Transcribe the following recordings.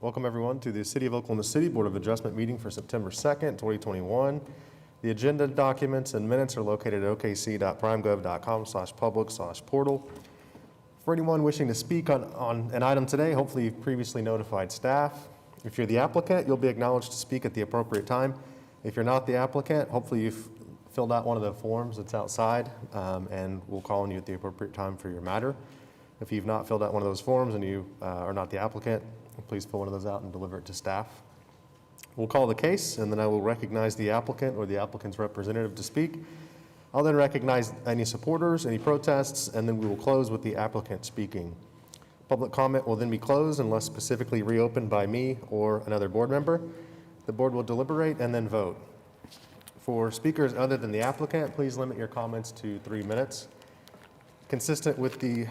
Welcome everyone to the City of Oklahoma City Board of Adjustment meeting for September 2nd, 2021. The agenda documents and minutes are located at okc.primegov.com/public/portal. For anyone wishing to speak on an item today, hopefully you've previously notified staff. If you're the applicant, you'll be acknowledged to speak at the appropriate time. If you're not the applicant, hopefully you've filled out one of the forms that's outside, and we'll call on you at the appropriate time for your matter. If you've not filled out one of those forms and you are not the applicant, please fill one of those out and deliver it to staff. We'll call the case, and then I will recognize the applicant or the applicant's representative to speak. I'll then recognize any supporters, any protests, and then we will close with the applicant speaking. Public comment will then be closed unless specifically reopened by me or another board member. The board will deliberate and then vote. For speakers other than the applicant, please limit your comments to 3 minutes. Consistent with the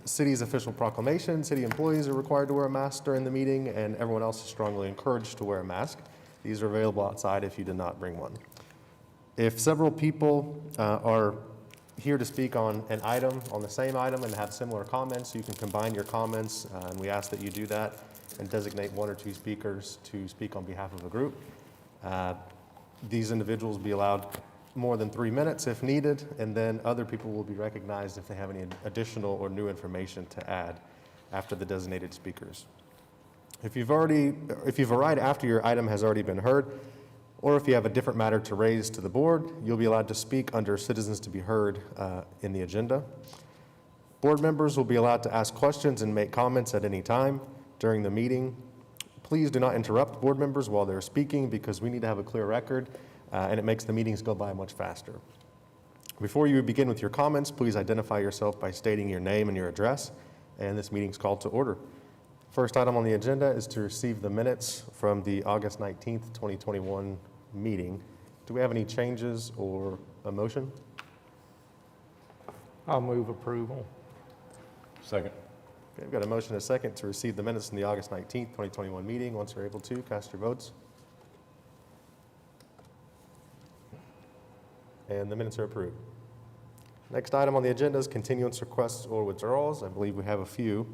city's official proclamation, city employees are required to wear a mask during the meeting, and everyone else is strongly encouraged to wear a mask. These are available outside if you did not bring one. If several people are here to speak on an item, on the same item, and have similar comments, you can combine your comments, and we ask that you do that and designate 1 or 2 speakers to speak on behalf of a group. These individuals will be allowed more than 3 minutes if needed, and then other people will be recognized if they have any additional or new information to add after the designated speakers. If you've arrived after your item has already been heard, or if you have a different matter to raise to the board, you'll be allowed to speak under citizens to be heard in the agenda. Board members will be allowed to ask questions and make comments at any time during the meeting. Please do not interrupt board members while they're speaking because we need to have a clear record and it makes the meetings go by much faster. Before you begin with your comments, please identify yourself by stating your name and your address, and this meeting's called to order. First item on the agenda is to receive the minutes from the August 19th, 2021 meeting. Do we have any changes or a motion? I'll move approval. Second. Okay, we've got a motion and a second to receive the minutes from the August 19th, 2021 meeting. Once you're able to, cast your votes. And the minutes are approved. Next item on the agenda is continuance requests or withdrawals. I believe we have a few.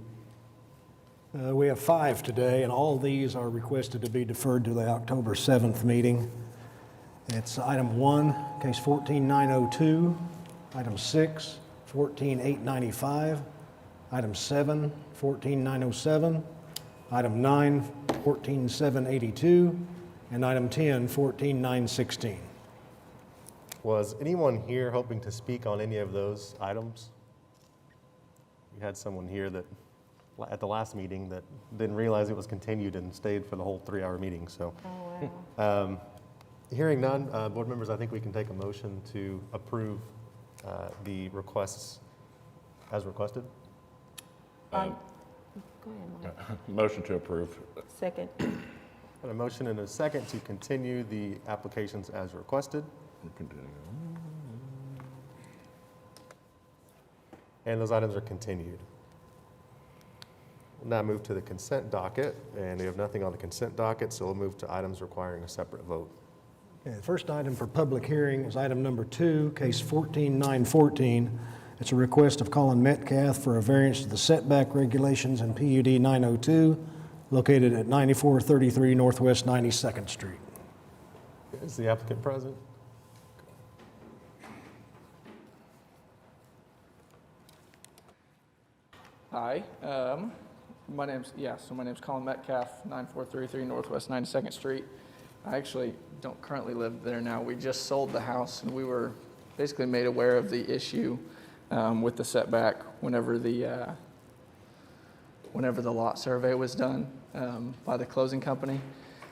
We have 5 today, and all these are requested to be deferred to the October 7th meeting. It's item 1, case 14902, item 6, 14895, item 7, 14907, item 9, 14782, and item 10, 14916. Was anyone here hoping to speak on any of those items? We had someone here that at the last meeting that didn't realize it was continued and stayed for the whole 3-hour meeting. So, hearing none, board members, I think we can take a motion to approve the requests as requested. Go ahead, Mike. Motion to approve. Second. Got a motion and a second to continue the applications as requested. And those items are continued. We'll now move to the consent docket, and we have nothing on the consent docket, so we'll move to items requiring a separate vote. Okay, the first item for public hearing is item number 2, case 14914. It's a request of Colin Metcalf for a variance to the setback regulations in PUD 902, located at 9433 Northwest 92nd Street. Is the applicant present? Hi, my name's Colin Metcalf, 9433 Northwest 92nd Street. I actually don't currently live there now. We just sold the house, and we were basically made aware of the issue with the setback whenever the lot survey was done by the closing company.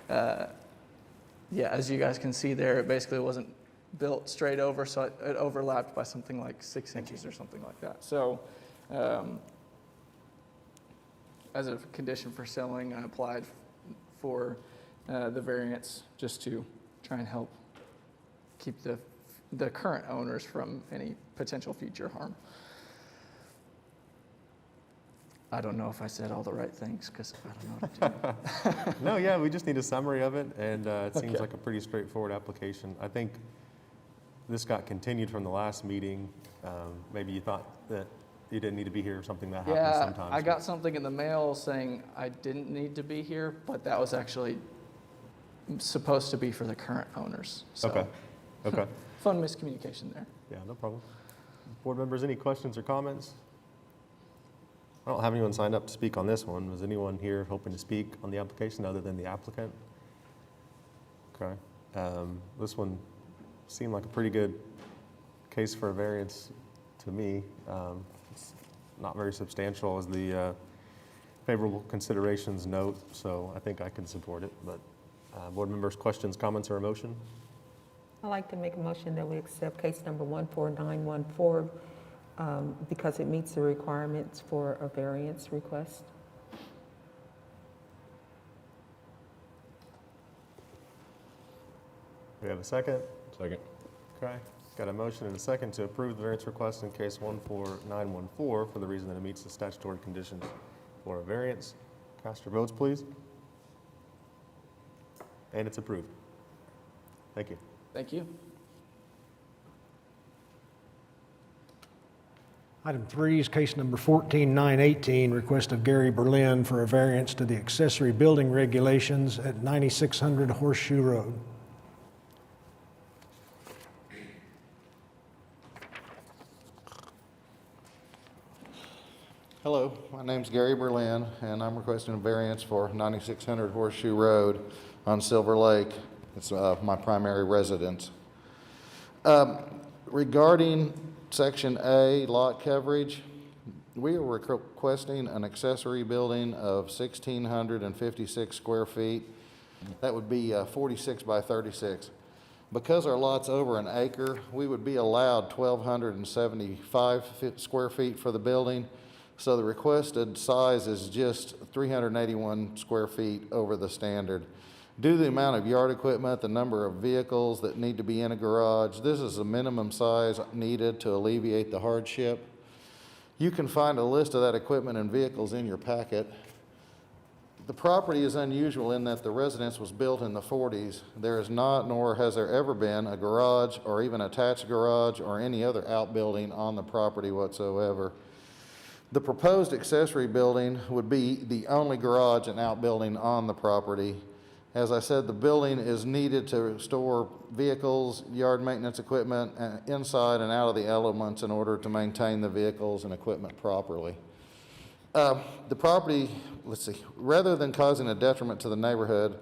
As you guys can see there, it basically wasn't built straight over, so it overlapped by something like 6 inches or something like that. So. As a condition for selling, I applied for the variance just to try and help keep the current owners from any potential future harm. I don't know if I said all the right things because I don't know what to do. No, yeah, we just need a summary of it, and it seems Okay. like a pretty straightforward application. I think this got continued from the last meeting. Maybe you thought that you didn't need to be here or something that happens Yeah, sometimes. I got something in the mail saying I didn't need to be here, but that was actually supposed to be for the current owners. So, Okay, okay. fun miscommunication there. Yeah, no problem. Board members, any questions or comments? I don't have anyone signed up to speak on this one. Was anyone here hoping to speak on the application other than the applicant? Okay. This one seemed like a pretty good case for a variance to me. It's not very substantial as the favorable considerations note, so I think I can support it. But board members, questions, comments, or a motion? I'd like to make a motion that we accept case number 14914 because it meets the requirements for a variance request. We have a second? Second. Okay. Got a motion and a second to approve the variance request in case 14914 for the reason that it meets the statutory conditions for a variance. Cast your votes, please. And it's approved. Thank you. Thank you. Item 3 is case number 14918, request of Gary Berlin for a variance to the accessory building regulations at 9600 Horseshoe Road. Hello, my name's Gary Berlin, and I'm requesting a variance for 9600 Horseshoe Road on Silver Lake. It's my primary residence. Regarding Section A, lot coverage, we are requesting an accessory building of 1,656 square feet. That would be 46 by 36. Because our lot's over an acre, we would be allowed 1,275 square feet for the building. So the requested size is just 381 square feet over the standard. Due to the amount of yard equipment, the number of vehicles that need to be in a garage, this is the minimum size needed to alleviate the hardship. You can find a list of that equipment and vehicles in your packet. The property is unusual in that the residence was built in the 40s. There is not, nor has there ever been, a garage or even attached garage or any other outbuilding on the property whatsoever. The proposed accessory building would be the only garage and outbuilding on the property. As I said, the building is needed to store vehicles, yard maintenance equipment, inside and out of the elements in order to maintain the vehicles and equipment properly. The property, rather than causing a detriment to the neighborhood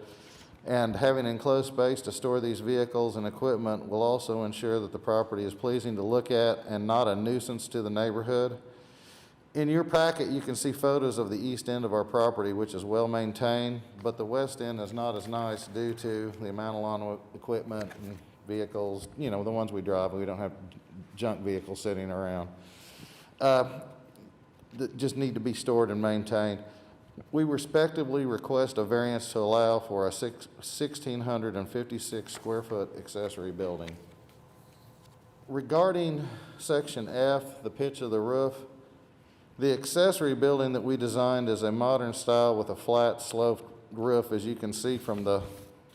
and having enclosed space to store these vehicles and equipment will also ensure that the property is pleasing to look at and not a nuisance to the neighborhood. In your packet, you can see photos of the east end of our property, which is well maintained, but the west end is not as nice due to the amount of lawn equipment and vehicles, you know, the ones we drive. We don't have junk vehicles sitting around that just need to be stored and maintained. We respectively request a variance to allow for a 1,656 square foot accessory building. Regarding Section F, the pitch of the roof, the accessory building that we designed is a modern style with a flat sloped roof, as you can see from the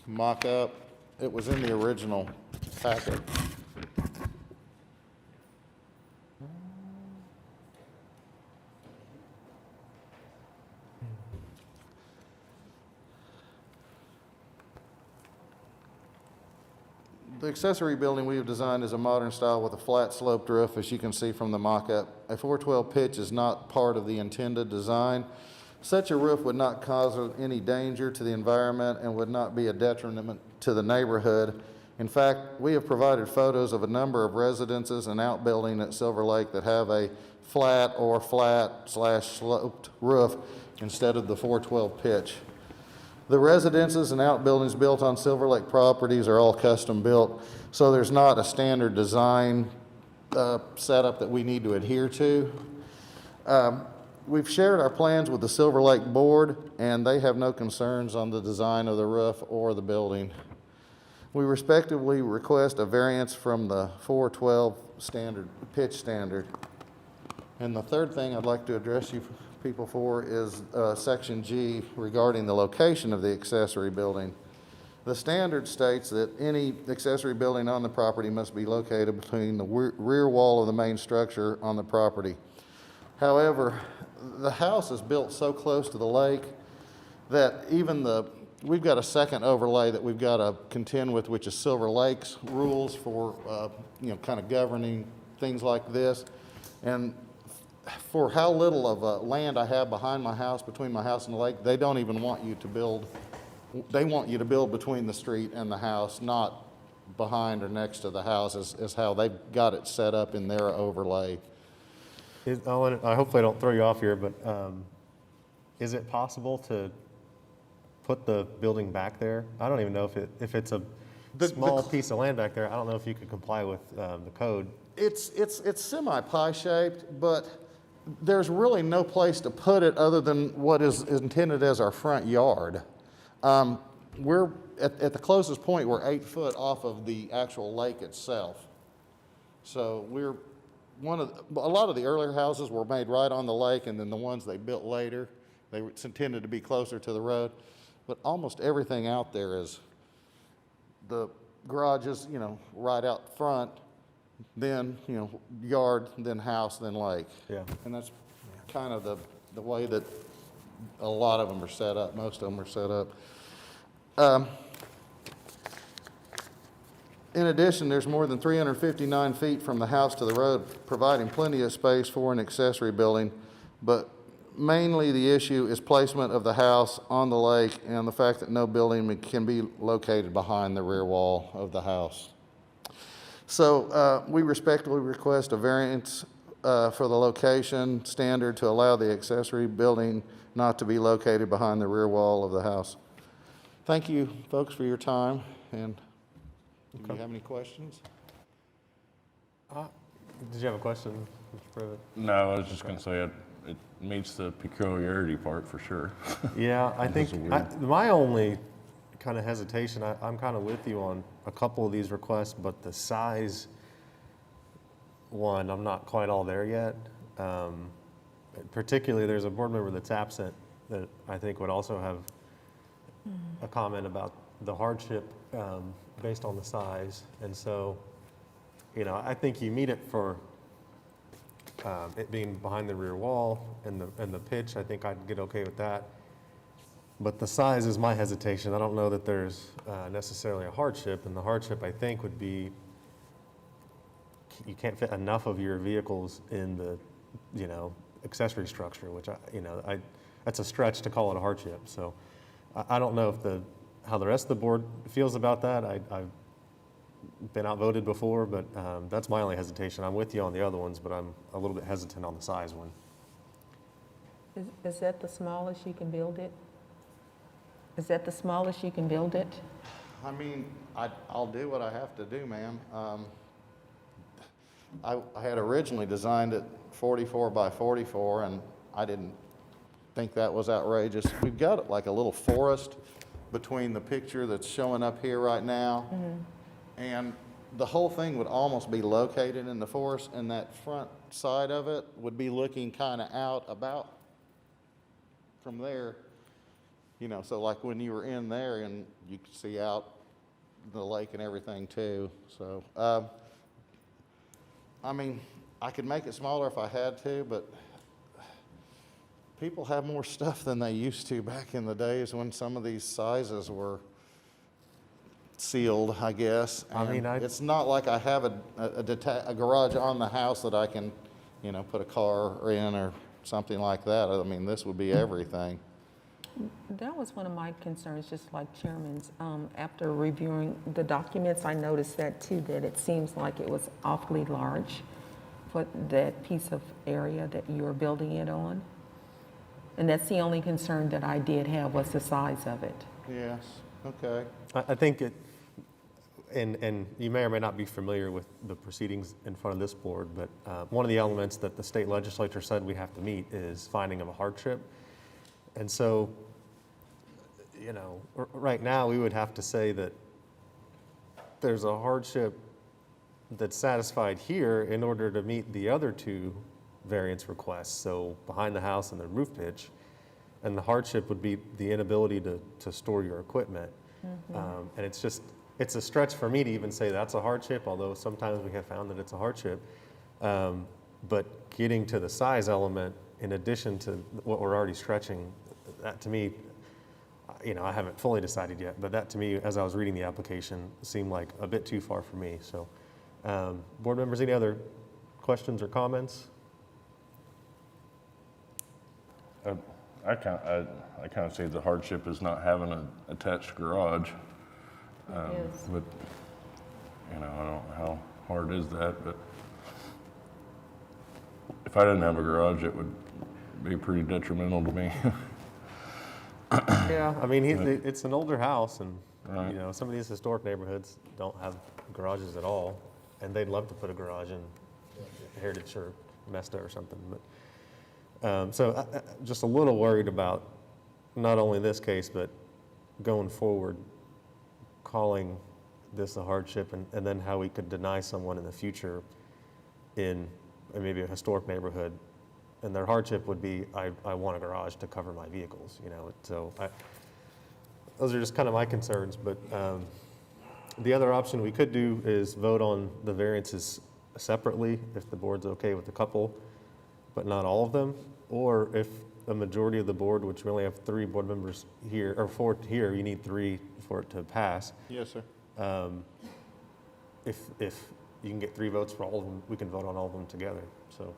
mock-up. It was in the original packet. The accessory building we have designed is a modern style with a flat sloped roof, as you can see from the mock-up. A 412 pitch is not part of the intended design. Such a roof would not cause any danger to the environment and would not be a detriment to the neighborhood. In fact, we have provided photos of a number of residences and outbuildings at Silver Lake that have a flat or flat/sloped roof instead of the 412 pitch. The residences and outbuildings built on Silver Lake properties are all custom built, so there's not a standard design setup that we need to adhere to. We've shared our plans with the Silver Lake Board, and they have no concerns on the design of the roof or the building. We respectively request a variance from the 412 pitch standard. And the third thing I'd like to address you people for is Section G regarding the location of the accessory building. The standard states that any accessory building on the property must be located between the rear wall of the main structure on the property. However, the house is built so close to the lake that we've got a second overlay that we've got to contend with, which is Silver Lake's rules for, kind of governing things like this. And for how little of land I have behind my house, between my house and the lake, they don't even want you to build, they want you to build between the street and the house, not behind or next to the house, is how they've got it set up in their overlay. I hopefully I don't throw you off here, but is it possible to put the building back there? I don't even know if it's a small piece of land back there. I don't know if you could comply with the code. It's semi-pie shaped, but there's really no place to put it other than what is intended as our front yard. We're at the closest point, we're 8 foot off of the actual lake itself. So a lot of the earlier houses were made right on the lake, and then the ones they built later, it's intended to be closer to the road. But almost everything out there is, the garage is, right out front, then, yard, then house, then lake. Yeah. And that's kind of the way that a lot of them are set up, most of them are set up. In addition, there's more than 359 feet from the house to the road, providing plenty of space for an accessory building, but mainly the issue is placement of the house on the lake and the fact that no building can be located behind the rear wall of the house. So we respectfully request a variance for the location standard to allow the accessory building not to be located behind the rear wall of the house. Thank you, folks, for your time, and do you have any questions? Did you have a question, Mr. Privet? No, I was just going to say it meets the peculiarity part for sure. Yeah, I think This is weird. my only kind of hesitation, I'm kind of with you on a couple of these requests, but the size one, I'm not quite all there yet. Particularly, there's a board member that's absent that I think would also have a comment about the hardship based on the size. And so, I think you meet it for it being behind the rear wall and the pitch. I think I'd get okay with that. But the size is my hesitation. I don't know that there's necessarily a hardship, and the hardship, I think, would be you can't fit enough of your vehicles in the, accessory structure, which that's a stretch to call it a hardship. So I don't know how the rest of the board feels about that. I've been outvoted before, but that's my only hesitation. I'm with you on the other ones, but I'm a little bit hesitant on the size one. Is that the smallest you can build it? Is that the smallest you can build it? I mean, I'll do what I have to do, ma'am. I had originally designed it 44 by 44, and I didn't think that was outrageous. We've got like a little forest between the picture that's showing up here right now, and the whole thing would almost be located in the forest, and that front side of it would be looking kind of out about from there. So like when you were in there and you could see out the lake and everything too. So, I mean, I could make it smaller if I had to, but people have more stuff than they used to back in the days when some of these sizes were sealed, I guess. And it's not like I have a garage on the house that I can, put a car in or something like that. I mean, this would be everything. That was one of my concerns, just like Chairman's. After reviewing the documents, I noticed that too, that it seems like it was awfully large for that piece of area that you were building it on. And that's the only concern that I did have, was the size of it. Yes, okay. I think and you may or may not be familiar with the proceedings in front of this board, but one of the elements that the state legislature said we have to meet is finding of a hardship. And so, right now we would have to say that there's a hardship that's satisfied here in order to meet the other two variance requests, so behind the house and the roof pitch. And the hardship would be the inability to store your equipment. And it's a stretch for me to even say that's a hardship, although sometimes we have found that it's a hardship. But getting to the size element in addition to what we're already stretching, that to me, I haven't fully decided yet, but that to me, as I was reading the application, seemed like a bit too far for me. So, board members, any other questions or comments? I kind of see the hardship as not having an attached garage. Yes. But, I don't know how hard is that, but if I didn't have a garage, it would be pretty detrimental to me. Yeah, I mean, it's an older house, and Right. some of these historic neighborhoods don't have garages at all, and they'd love to put a garage in Heritage or Mesta or something. But so just a little worried about not only this case, but going forward, calling this a hardship, and then how we could deny someone in the future in maybe a historic neighborhood, and their hardship would be, I want a garage to cover my vehicles, So those are just kind of my concerns, but the other option we could do is vote on the variances separately, if the board's okay with a couple, but not all of them, or if a majority of the board, which we only have 3 board members here, or 4 here, you need 3 for it to pass. Yes, sir. If you can get 3 votes for all of them, we can vote on all of them together, so.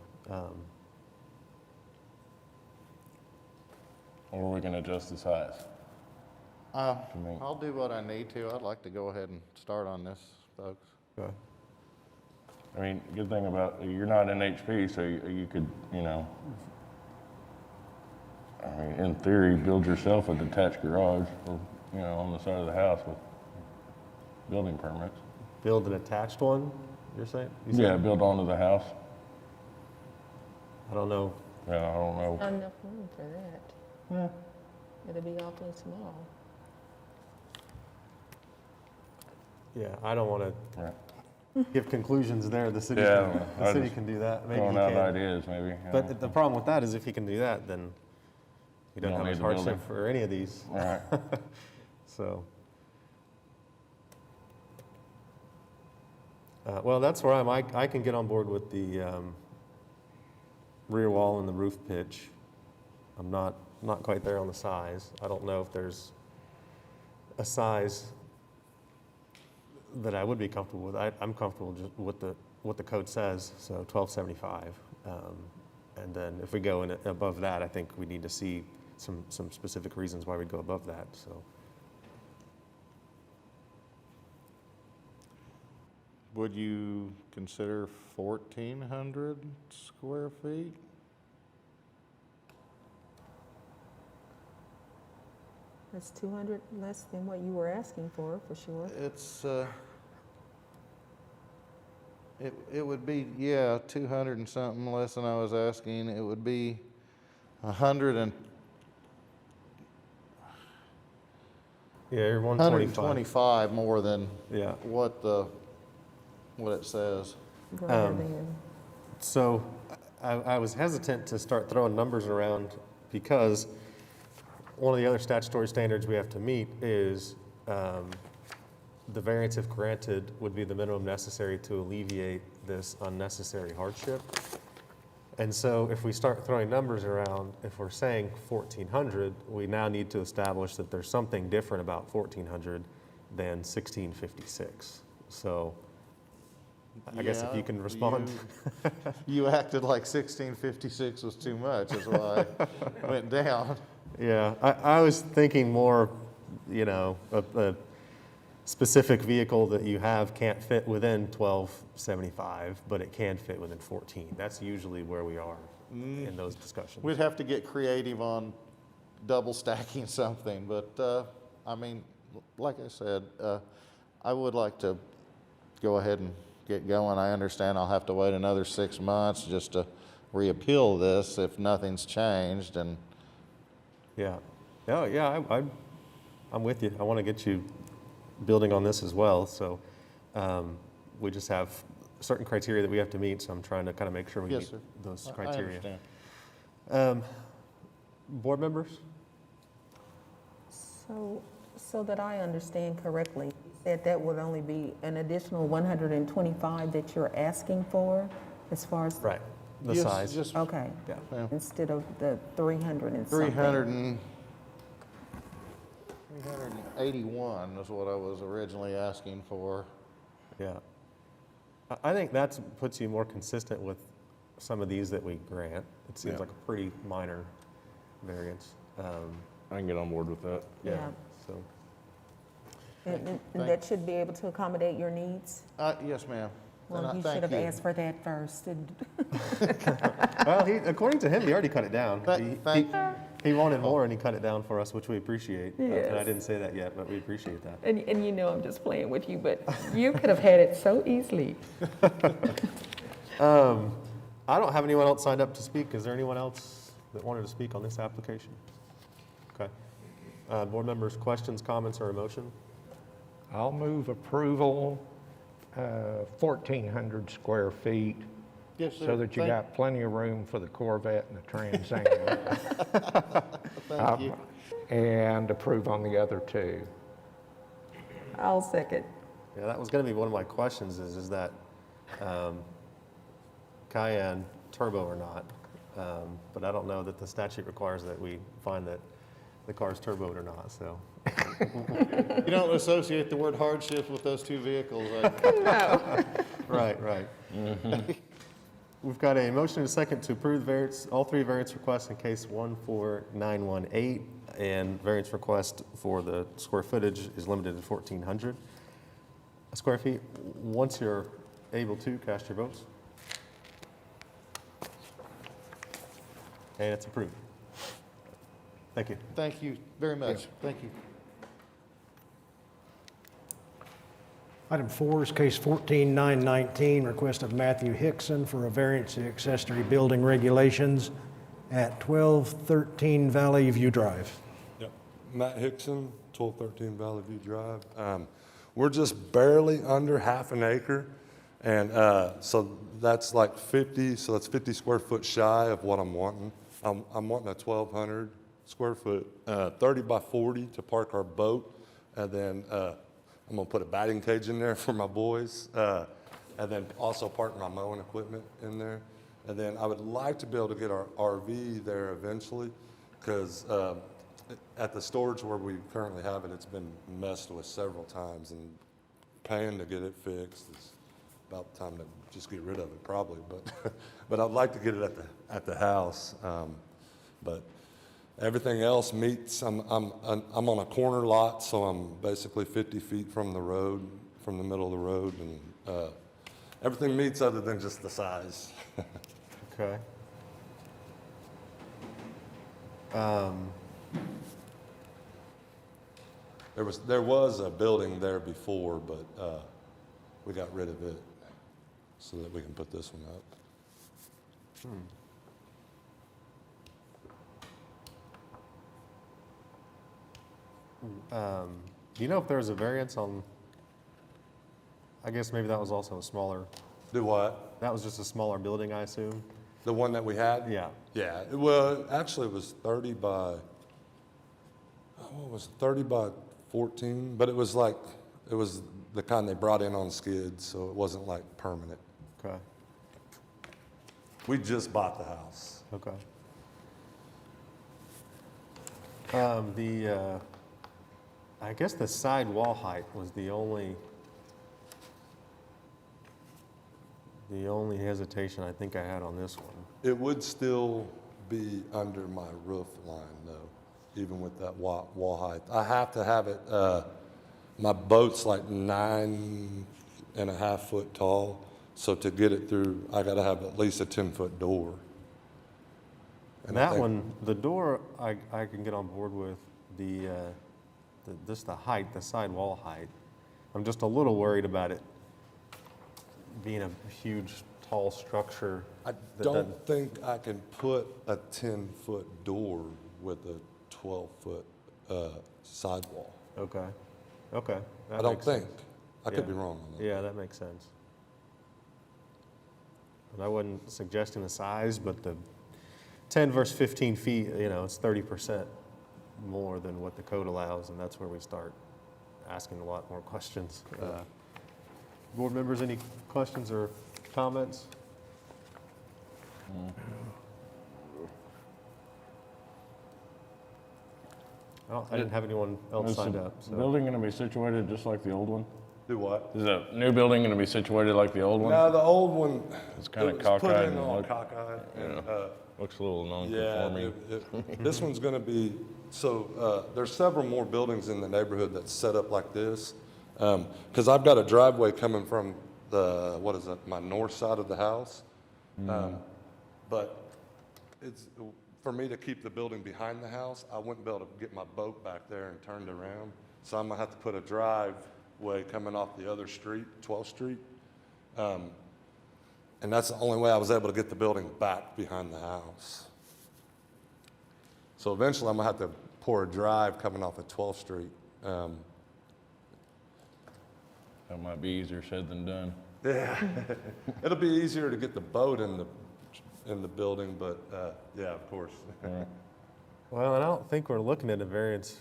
Or we can adjust the size. me. I'll do what I need to. I'd like to go ahead and start on this, folks. Okay. I mean, good thing about, you're not in HP, so you could, in theory, build yourself a detached garage, or, on the side of the house with building permits. Build an attached one, you're saying? Yeah, build onto the house. I don't know. Yeah, I don't know. Not enough room for that. Yeah. It'll be awfully small. Yeah, I don't want Right. to give conclusions there. The city, Yeah, can, I the city just can do that. Maybe he Throwing out can. ideas, maybe. But the problem with that is if he can do that, then he doesn't don't have need much the hardship building. for any of these. All right. So, well, that's where I can get on board with the rear wall and the roof pitch. I'm not quite there on the size. I don't know if there's a size that I would be comfortable with. I'm comfortable just with what the code says, so 1275. And then if we go in above that, I think we need to see some specific reasons why we'd go above that. So. Would you consider 1,400 square feet? That's 200 less than what you were asking for sure. It's, it would be, 200 and something less than I was asking. It would be 100 and Yeah, you're 125. 125 more than Yeah. what it says. Go ahead then. So I was hesitant to start throwing numbers around because one of the other statutory standards we have to meet is the variance, if granted, would be the minimum necessary to alleviate this unnecessary hardship. And so if we start throwing numbers around, if we're saying 1,400, we now need to establish that there's something different about 1,400 than 1,656. So I guess if you can respond. You acted like 1656 was too much, is why I went down. Yeah, I was thinking more, a specific vehicle that you have can't fit within 1275, but it can fit within 14. That's usually where we are in those discussions. We'd have to get creative on double stacking something, but like I said, I would like to go ahead and get going. I understand I'll have to wait another 6 months just to reappeal this if nothing's changed, and Yeah, I'm with you. I want to get you building on this as well. So we just have certain criteria that we have to meet. So I'm trying to kind of make sure we Yes, meet sir. those I criteria. understand. Board members? So that I understand correctly, you said that would only be an additional 125 that you're asking for as far as? Right. the Yes, size. Just Okay, Yeah. yeah, instead of the 300 and something. 381 is what I was originally asking for. Yeah. I think that puts you more consistent with some of these that we grant. It seems Yeah. like a pretty minor variance. I can get on board with that. Yeah. So, And that should be able to accommodate your needs? Yes, ma'am. Well, And you thank should have asked for that first. well, according to him, he already cut it down. Thank He wanted more and he cut it down for us, which we appreciate. And I Yes. didn't say that yet, but we appreciate that. And you know I'm just playing with you, but you could have had it so easily. I don't have anyone else signed up to speak. Is there anyone else that wanted to speak on this application? Okay. Board members, questions, comments, or a motion? I'll move approval, 1,400 square feet, Yes, sir. so that you got plenty of room for the Corvette and the Trans Am. Thank you. And approve on the other two. I'll second. Yeah, that was going to be one of my questions is that Cayenne turbo or not? But I don't know that the statute requires that we find that the car's turboed or not, so. You don't associate the word hardship with those two vehicles. Right. We've got a motion and a second to approve all three variance requests in case 14918, and variance request for the square footage is limited to 1,400 square feet. Once you're able to, cast your votes. And it's approved. Thank you. Thank you very much. Thank you. Item 4 is case 14919, request of Matthew Hickson for a variance to accessory building regulations at 1213 Valley View Drive. Yep. Matt Hickson, 1213 Valley View Drive. We're just barely under half an acre, and so that's like 50, so that's 50 square foot shy of what I'm wanting. I'm wanting a 1,200 square foot, 30 by 40 to park our boat, and then I'm gonna put a batting cage in there for my boys, and then also park my mowing equipment in there. And then I would like to be able to get our RV there eventually, because at the storage where we currently have it, it's been messed with several times, and paying to get it fixed is about time to just get rid of it probably, but I'd like to get it at the house. But everything else meets. I'm on a corner lot, so I'm basically 50 feet from the road, from the middle of the road, and everything meets other than just the size. Okay. There was a building there before, but we got rid of it so that we can put this one up. Do you know if there was a variance on, I guess maybe that was also a smaller, Do what? that was just a smaller building, I assume? The one that we had? Yeah. Yeah, well, actually it was 30 by, what was it, 30 by 14, but it was like, it was the kind they brought in on skids, so it wasn't like permanent. Okay, We just bought the house. okay. I guess the side wall height was the only hesitation I think I had on this one. It would still be under my roof line though, even with that wall height. I have to have it, my boat's like 9.5 foot tall, so to get it through, I gotta have at least a 10-foot door. And I that think- one, the door, I can get on board with, just the height, the side wall height. I'm just a little worried about it being a huge, tall structure. I that don't think I can put a 10-foot door with a 12-foot sidewall. Okay, okay. that I don't makes sense. think. I could be Yeah. wrong on that. Yeah, that makes sense. And I wasn't suggesting the size, but the 10 versus 15 feet, it's 30% more than what the code allows, and that's where we start asking a lot more questions. Board members, any questions or comments? I didn't have anyone else Is signed the up, so. building gonna be situated just like the old one? Do what? Is the new building gonna be situated like the old one? No, the old one. It's kinda it was put cockeyed in and all look- cockeyed. And, Looks a little yeah, non-conforming. this one's gonna be, so, there's several more buildings in the neighborhood that's set up like this. Cause I've got a driveway coming from the, what is that, my north side of the house. But it's, for me to keep the building behind the house, I wouldn't be able to get my boat back there and turned around. So I'm gonna have to put a driveway coming off the other street, 12th Street. And that's the only way I was able to get the building back behind the house. So eventually I'm gonna have to pour a drive coming off of 12th Street. That might be easier said than done. Yeah, it'll be easier to get the boat in the building, but, yeah, of course. Well, and I don't think we're looking at a variance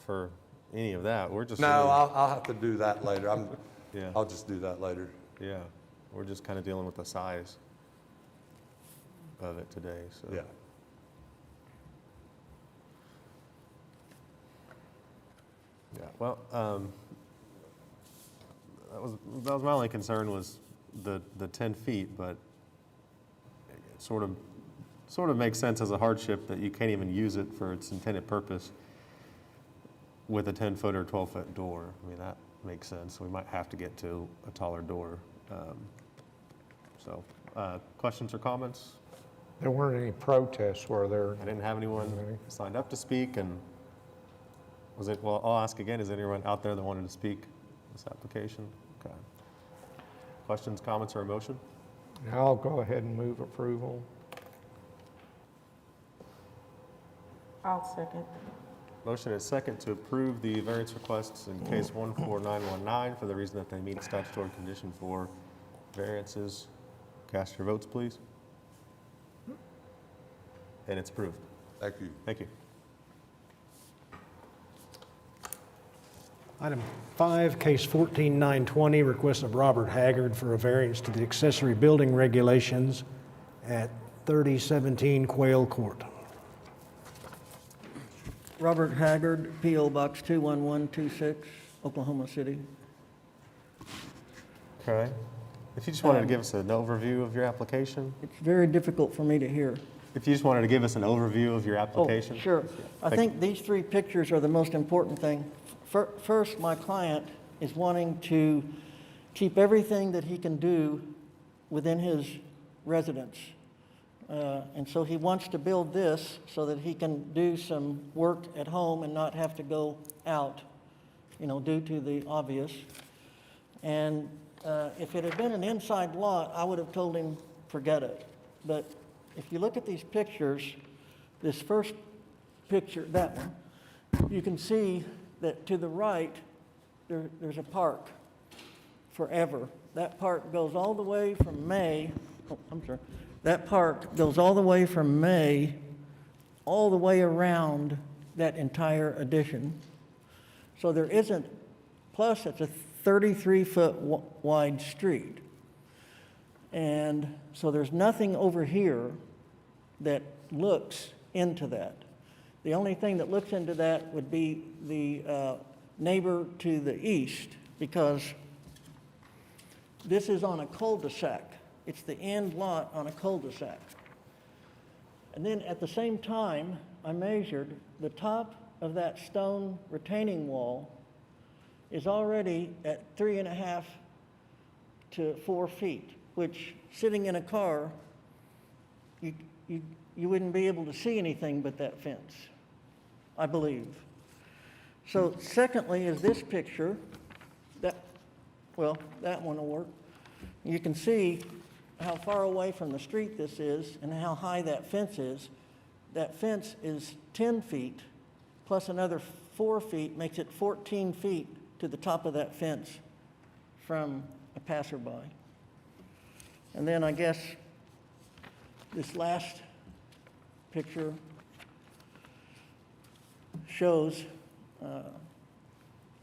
for any of that. We're just. No, really- I'll have to do that later. Yeah. I'll just do that later. Yeah, we're just kind of dealing with the size of it today, so. Yeah. Yeah, well, that was my only concern was the 10 feet, but it sort of makes sense as a hardship that you can't even use it for its intended purpose with a 10-foot or 12-foot door. I mean, that makes sense. We might have to get to a taller door. So, questions or comments? There weren't any protests, were there? I didn't have anyone signed up to speak, and well, I'll ask again, is anyone out there that wanted to speak this application? Okay. Questions, comments, or a motion? I'll go ahead and move approval. I'll second. Motion is second to approve the variance requests in case 14919 for the reason that they meet statutory condition for variances. Cast your votes, please. And it's approved. Thank you. Thank you. Item 5, case 14920, request of Robert Haggard for a variance to the accessory building regulations at 3017 Quail Court. Robert Haggard, P.O. Box 21126, Oklahoma City. Okay. If you just wanted to give us an overview of your application, It's very difficult for me to hear. if you just wanted to give us an overview of your Oh, application. sure. I Thank think these three pictures are the most important thing. First, my client is wanting to keep everything that he can do within his residence. And so he wants to build this so that he can do some work at home and not have to go out, due to the obvious. And if it had been an inside lot, I would have told him, forget it. But if you look at these pictures, this first picture, that one, you can see that to the right, there's a park forever. That park goes all the way from May, that park goes all the way from May, all the way around that entire addition. So there isn't, plus it's a 33-foot wide street. And so there's nothing over here that looks into that. The only thing that looks into that would be the neighbor to the east, because this is on a cul-de-sac. It's the end lot on a cul-de-sac. And then at the same time, I measured the top of that stone retaining wall is already at 3.5 to 4 feet, which sitting in a car, you wouldn't be able to see anything but that fence, I believe. So secondly is this picture, that one will work. You can see how far away from the street this is and how high that fence is. That fence is 10 feet plus another 4 feet, makes it 14 feet to the top of that fence from a passerby. And then I guess this last picture shows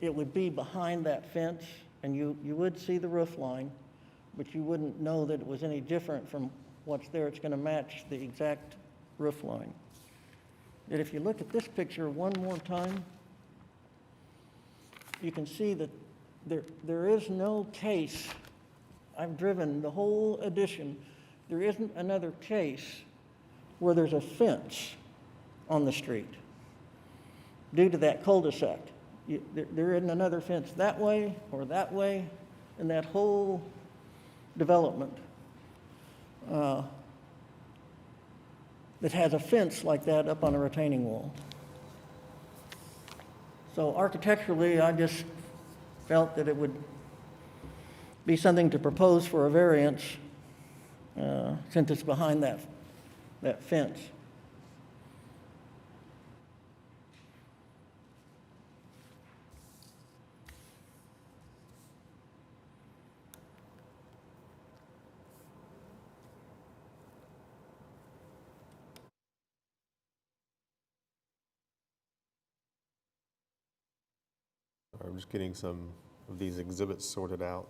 it would be behind that fence, and you would see the roof line, but you wouldn't know that it was any different from what's there, it's going to match the exact roof line. And if you look at this picture one more time, you can see that there is no case. I've driven the whole addition. There isn't another case where there's a fence on the street due to that cul-de-sac. There isn't another fence that way or that way in that whole development that has a fence like that up on a retaining wall. So architecturally, I just felt that it would be something to propose for a variance since it's behind that fence. I'm just getting some of these exhibits sorted out.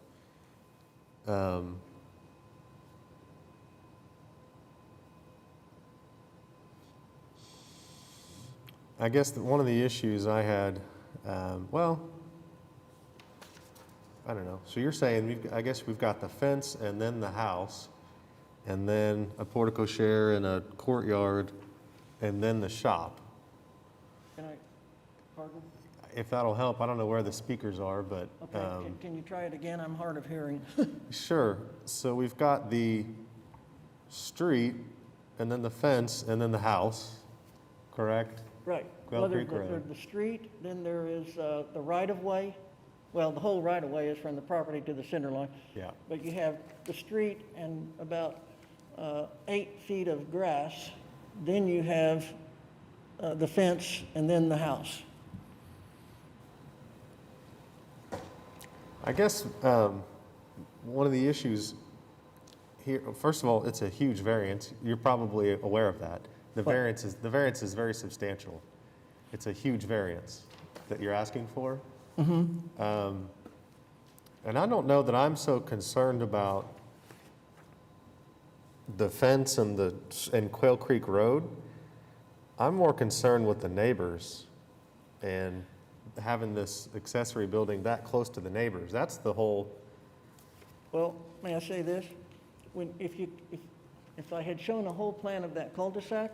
I guess that one of the issues I had, well, I don't know. So you're saying, I guess we've got the fence and then the house, and then a portico share and a courtyard, and then the shop. Can I, pardon? If that'll help, I don't know where the speakers are, but. Okay, can you try it again? I'm hard of hearing. Sure. So we've got the street, and then the fence, and then the house, correct? Right. Quail Well, there's Creek Road. the street, then there is the right-of-way. Well, the whole right-of-way is from the property to the center line. Yeah. But you have the street and about 8 feet of grass. Then you have the fence and then the house. I guess one of the issues here, first of all, it's a huge variance. You're probably aware of that. The variance is very substantial. It's a huge variance that you're asking for. Mm-hmm. And I don't know that I'm so concerned about the fence and Quail Creek Road. I'm more concerned with the neighbors and having this accessory building that close to the neighbors. That's the whole. Well, may I say this? If I had shown a whole plan of that cul-de-sac,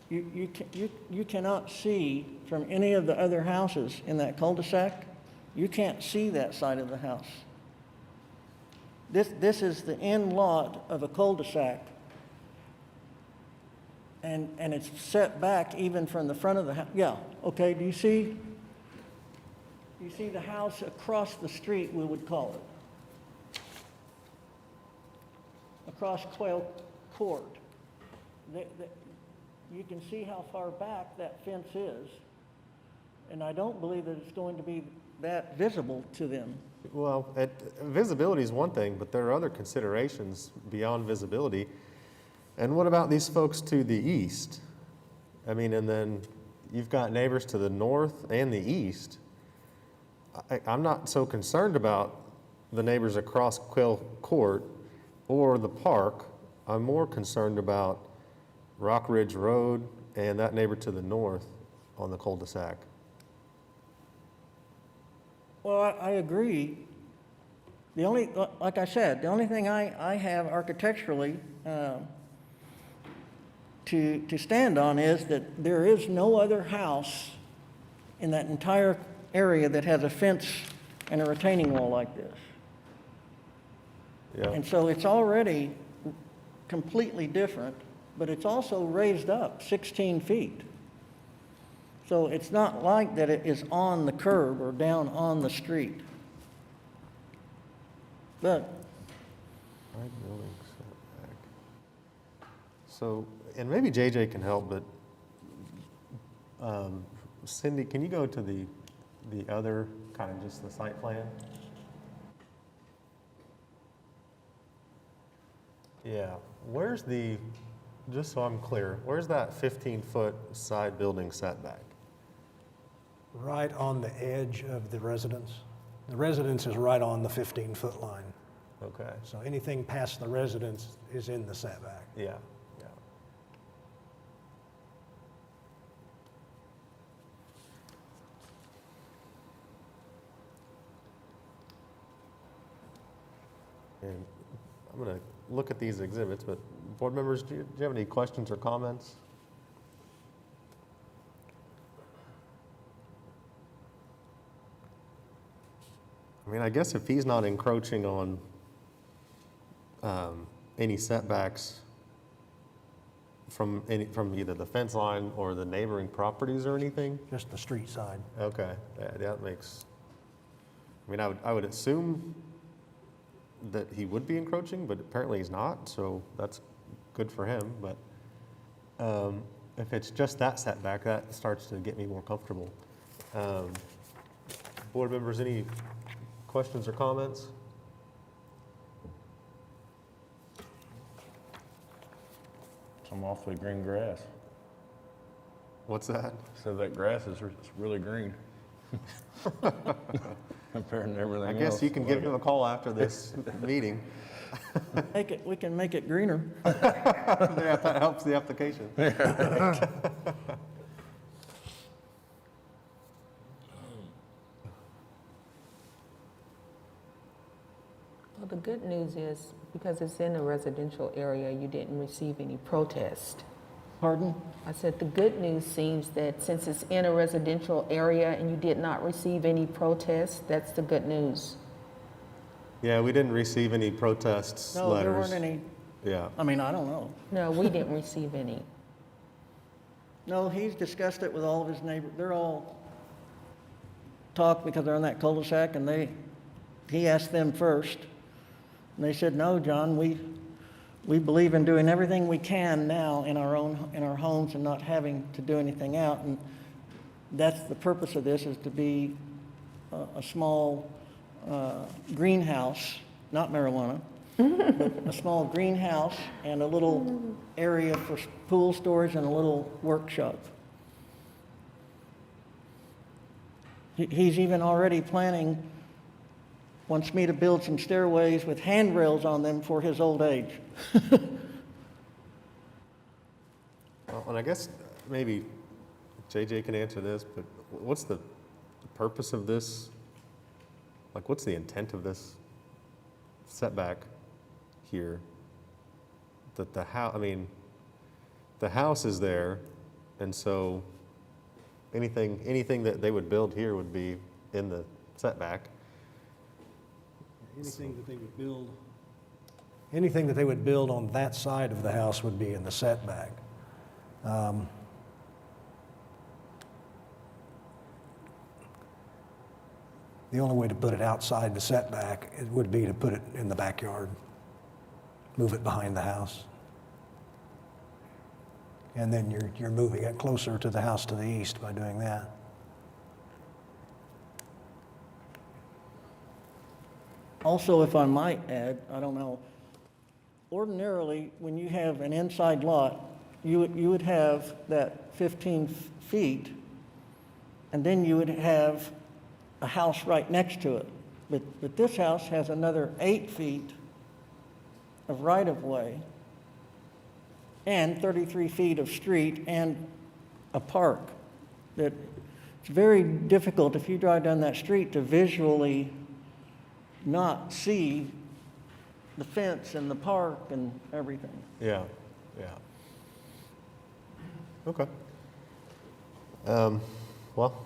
you cannot see from any of the other houses in that cul-de-sac, you can't see that side of the house. This is the end lot of a cul-de-sac, and it's set back even from the front of the house. Yeah, okay, do you see the house across the street, we would call it? Across Quail Court. You can see how far back that fence is, and I don't believe that it's going to be that visible to them. Well, visibility is one thing, but there are other considerations beyond visibility. And what about these folks to the east? I mean, and then you've got neighbors to the north and the east. I'm not so concerned about the neighbors across Quail Court or the park. I'm more concerned about Rock Ridge Road and that neighbor to the north on the cul-de-sac. Well, I agree. Like I said, the only thing I have architecturally to stand on is that there is no other house in that entire area that has a fence and a retaining wall like this. Yeah. And so it's already completely different, but it's also raised up 16 feet. So it's not like that it is on the curb or down on the street. But Side building setback. So, and maybe JJ can help, but Cindy, can you go to the other, kind of just the site plan? Yeah, where's just so I'm clear, where's that 15-foot side building setback? Right on the edge of the residence. The residence is right on the 15-foot line. Okay, So anything past the residence is in the setback. yeah, yeah. And I'm going to look at these exhibits, but board members, do you have any questions or comments? I mean, I guess if he's not encroaching on any setbacks from either the fence line or the neighboring properties or anything, Just the street side. okay, that makes, I mean, I would assume that he would be encroaching, but apparently he's not, so that's good for him, but if it's just that setback, that starts to get me more comfortable. Board members, any questions or comments? Some awfully green grass. What's that? So that grass is really green. Compared to everything I else. guess you can give him a call after this meeting. We can make it greener. Yeah, if that helps the application. Well, the good news is, because it's in a residential area, you didn't receive any protest. Pardon? I said, the good news seems that since it's in a residential area and you did not receive any protests, that's the good news. Yeah, we didn't receive any protests No, letters. there weren't any, Yeah, I mean, I don't know. No, we didn't receive any. No, he's discussed it with all of his neighbors. They're all talked because they're in that cul-de-sac, and he asked them first. And they said, no, John, we believe in doing everything we can now in our homes and not having to do anything out. And that's the purpose of this, is to be a small greenhouse, not marijuana, but a small greenhouse and a little area for pool storage and a little workshop. He's even already planning, wants me to build some stairways with handrails on them for his old age. well, and I guess maybe JJ can answer this, but what's the purpose of this? Like, what's the intent of this setback here? That the house, I mean, the house is there, and so anything that they would build here would be in the setback. Anything that they would build on that side of the house would be in the setback. The only way to put it outside the setback would be to put it in the backyard, move it behind the house. And then you're moving it closer to the house to the east by doing that. Also, if I might add, I don't know, ordinarily, when you have an inside lot, you would have that 15 feet, and then you would have a house right next to it. But this house has another 8 feet of right-of-way and 33 feet of street and a park. That it's very difficult if you drive down that street to visually not see the fence and the park and everything. Yeah, yeah. Okay. Well,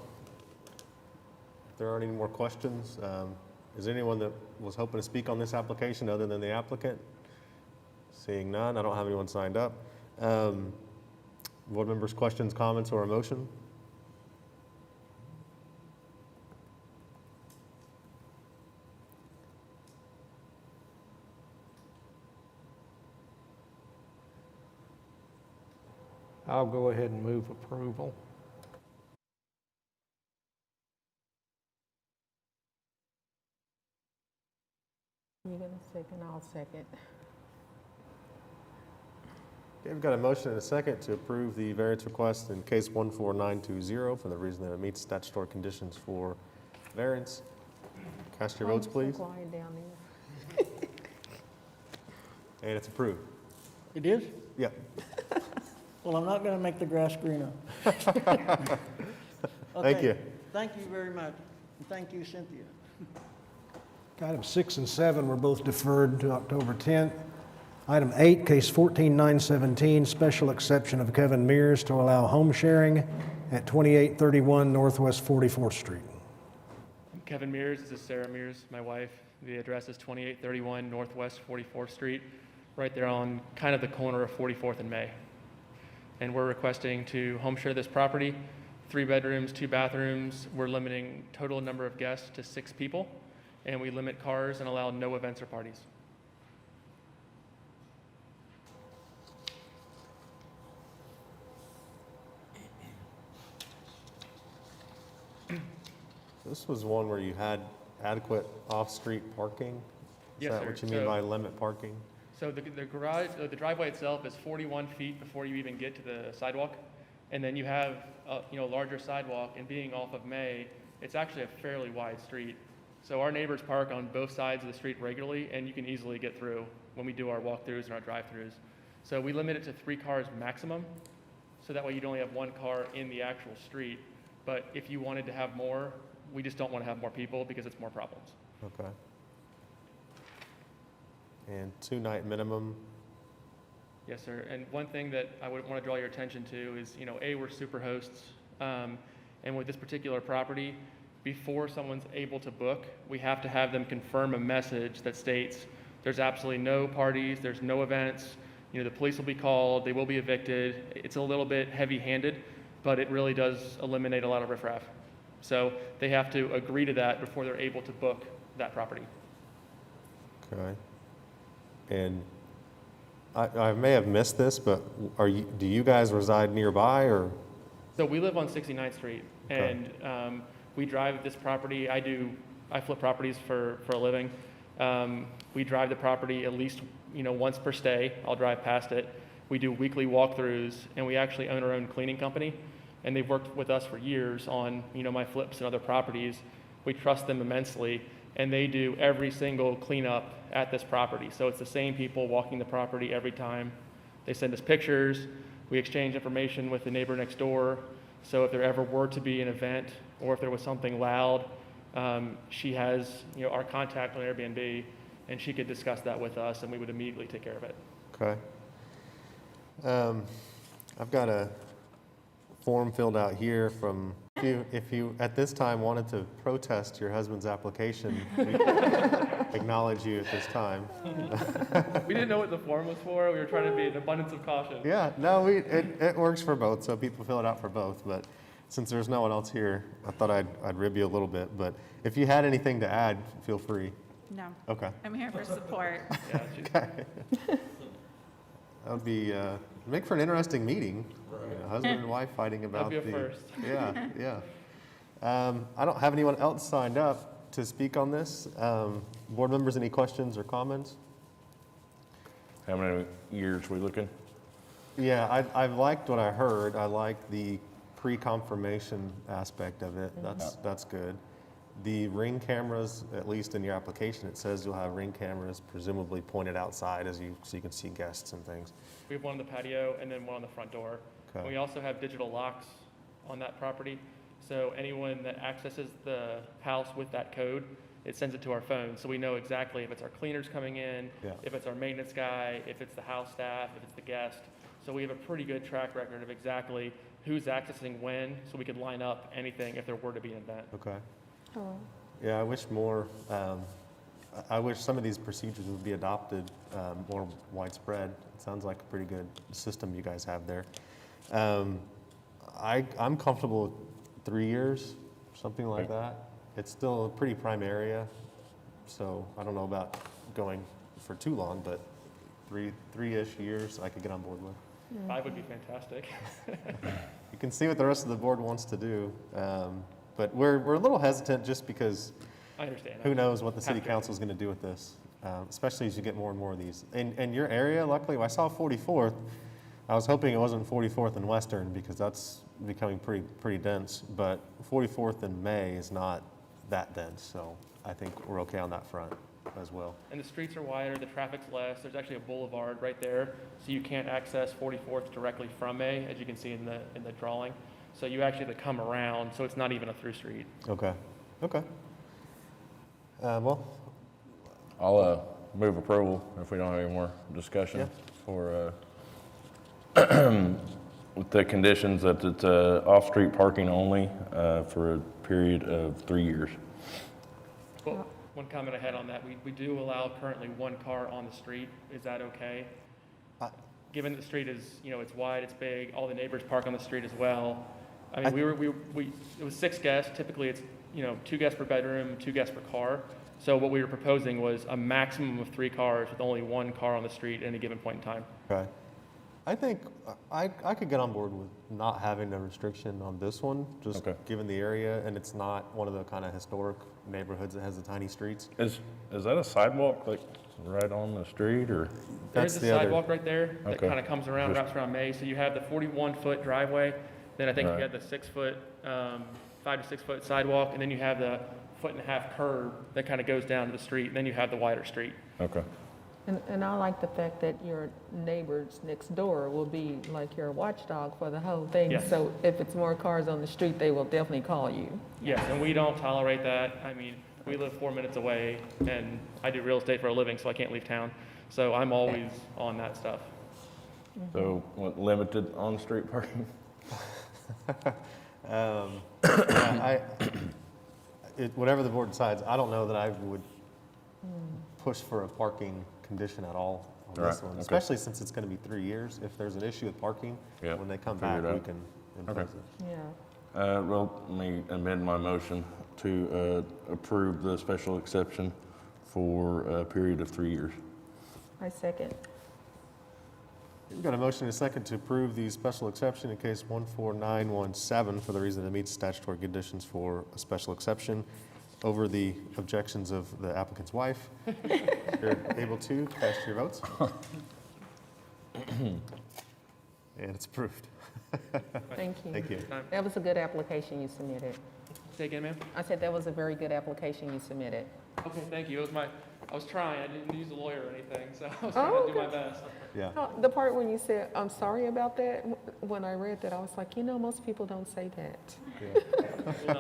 if there aren't any more questions, is there anyone that was hoping to speak on this application other than the applicant? Seeing none, I don't have anyone signed up. Board members, questions, comments, or a motion? I'll go ahead and move approval. You're going to second, I'll second. Okay, we've got a motion and a second to approve the variance request in case 14920 for the reason that it meets statutory conditions for variance. Cast your votes, please. So quiet down there. and it's approved. It is? Yep. Well, I'm not going to make the grass greener. Thank Okay. you. Thank you very much. And thank you, Cynthia. Items 6 and 7 were both deferred to October 10th. Item 8, case 14917, special exception of Kevin Mears to allow home sharing at 2831 Northwest 44th Street. Kevin Mears, this is Sarah Mears, my wife. The address is 2831 Northwest 44th Street, right there on kind of the corner of 44th and May. And we're requesting to home share this property, 3 bedrooms, 2 bathrooms. We're limiting total number of guests to 6 people, and we limit cars and allow no events or parties. This was one where you had adequate off-street parking? Yes, Is that sir. what you mean by limit parking? So the garage, the driveway itself is 41 feet before you even get to the sidewalk. And then you have a larger sidewalk, and being off of May, it's actually a fairly wide street. So our neighbors park on both sides of the street regularly, and you can easily get through when we do our walkthroughs and our drive-throughs. So we limit it to 3 cars maximum, so that way you'd only have 1 car in the actual street. But if you wanted to have more, we just don't want to have more people because it's more problems. Okay. And 2-night minimum? Yes, sir. And one thing that I would want to draw your attention to is, we're super hosts. And with this particular property, before someone's able to book, we have to have them confirm a message that states there's absolutely no parties, there's no events, the police will be called, they will be evicted. It's a little bit heavy-handed, but it really does eliminate a lot of riffraff. So they have to agree to that before they're able to book that property. Okay. And I may have missed this, but do you guys reside nearby, or? So we live on 69th Street, and we drive this property. I flip properties for a living. We drive the property at least, once per stay. I'll drive past it. We do weekly walkthroughs, and we actually own our own cleaning company, and they've worked with us for years on, my flips and other properties. We trust them immensely, and they do every single cleanup at this property. So it's the same people walking the property every time. They send us pictures. We exchange information with the neighbor next door. So if there ever were to be an event, or if there was something loud, she has, our contact on Airbnb, and she could discuss that with us, and we would immediately take care of it. Okay. I've got a form filled out here from, if you at this time wanted to protest your husband's application, we acknowledge you at this time. We didn't know what the form was for. We were trying to be an abundance of caution. Yeah, no, it works for both, so people fill it out for both, but since there's no one else here, I thought I'd rib you a little bit, but if you had anything to add, feel free. No. Okay. I'm here for support. Yeah, Okay. That would be, make for an interesting meeting. Husband and wife fighting about That'd be a first. Yeah, yeah. I don't have anyone else signed up to speak on this. Board members, any questions or comments? How many years we looking? Yeah, I liked what I heard. I liked the pre-confirmation aspect of it. That's good. The ring cameras, at least in your application, it says you'll have ring cameras presumably pointed outside so you can see guests and things. We have one on the patio and then one on the front door. Okay. And we also have digital locks on that property. So anyone that accesses the house with that code, it sends it to our phone. So we know exactly if it's our cleaners coming in, Yeah. if it's our maintenance guy, if it's the house staff, if it's the guest. So we have a pretty good track record of exactly who's accessing when, so we could line up anything if there were to be an event. Okay. Oh. Yeah, I wish more, I wish some of these procedures would be adopted more widespread. It sounds like a pretty good system you guys have there. I'm comfortable with 3 years, something like that. It's still a pretty prime area, so I don't know about going for too long, but three-ish years I could get on board with. 5 would be fantastic. You can see what the rest of the board wants to do, but we're a little hesitant just because I understand. who knows what the city Have to. council is going to do with this, especially as you get more and more of these. In your area, luckily, I saw 44th. I was hoping it wasn't 44th and Western because that's becoming pretty dense, but 44th and May is not that dense, so I think we're okay on that front. as well. And the streets are wider, the traffic's less. There's actually a boulevard right there, so you can't access 44th directly from A, as you can see in the drawing. So you actually have to come around, so it's not even a through street. Okay, okay. Well, I'll move approval if we don't have any more discussion Yeah. for, with the conditions that it's off-street parking only for a period of 3 years. Well, one comment I had on that, we do allow currently one car on the street. Is that okay? Given that the street is, it's wide, it's big, all the neighbors park on the street as well. I mean, it was 6 guests. Typically, it's, 2 guests per bedroom, 2 guests per car. So what we were proposing was a maximum of 3 cars with only 1 car on the street at any given point in time. okay. I think I could get on board with not having a restriction on this one, just Okay. given the area, and it's not one of the kind of historic neighborhoods that has the tiny streets. Is that a sidewalk, like, right on the street, or? There's That's a the other- sidewalk right there that Okay. kind of comes around, wraps around May. So you have the 41-foot driveway, then I think Right. you have the 6-foot, 5 to 6 foot sidewalk, and then you have the 1.5 curb that kind of goes down to the street, and then you have the wider street. Okay. And I like the fact that your neighbors next door will be like your watchdog for the whole thing. Yes. So if it's more cars on the street, they will definitely call you. Yes, and we don't tolerate that. I mean, we live 4 minutes away, and I do real estate for a living, so I can't leave town. So I'm always on that stuff. So, what, limited on-street parking? Yeah, whatever the board decides, I don't know that I would push for a parking condition at all on this Right, one, okay. especially since it's going to be 3 years. If there's an issue with parking, Yeah, when they come figure back, it we out. can impose Okay. it. Yeah. Well, let me amend my motion to approve the special exception for a period of 3 years. I second. We've got a motion and a second to approve the special exception in case 14917 for the reason that it meets statutory conditions for a special exception over the objections of the applicant's wife. If you're able to, cast your votes. And it's approved. Thank you. Thank you. That was a good application you submitted. Say again, ma'am? I said that was a very good application you submitted. Okay, thank you. I was trying. I didn't use a lawyer or anything, so I was Oh, trying to do my okay. best. Yeah. The part when you said, I'm sorry about that, when I read that, I was like, most people don't say that.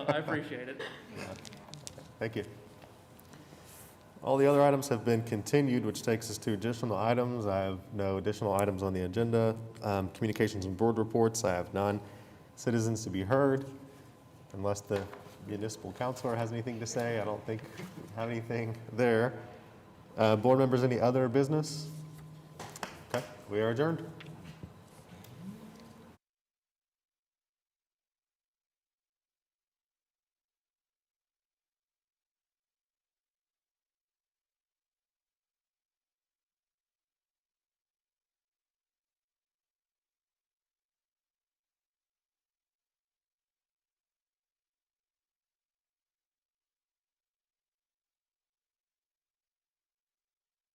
I appreciate it. Thank you. All the other items have been continued, which takes us to additional items. I have no additional items on the agenda. Communications and board reports, I have none. Citizens to be heard, unless the municipal councilor has anything to say. I don't think we have anything there. Board members, any other business? Okay, we are adjourned.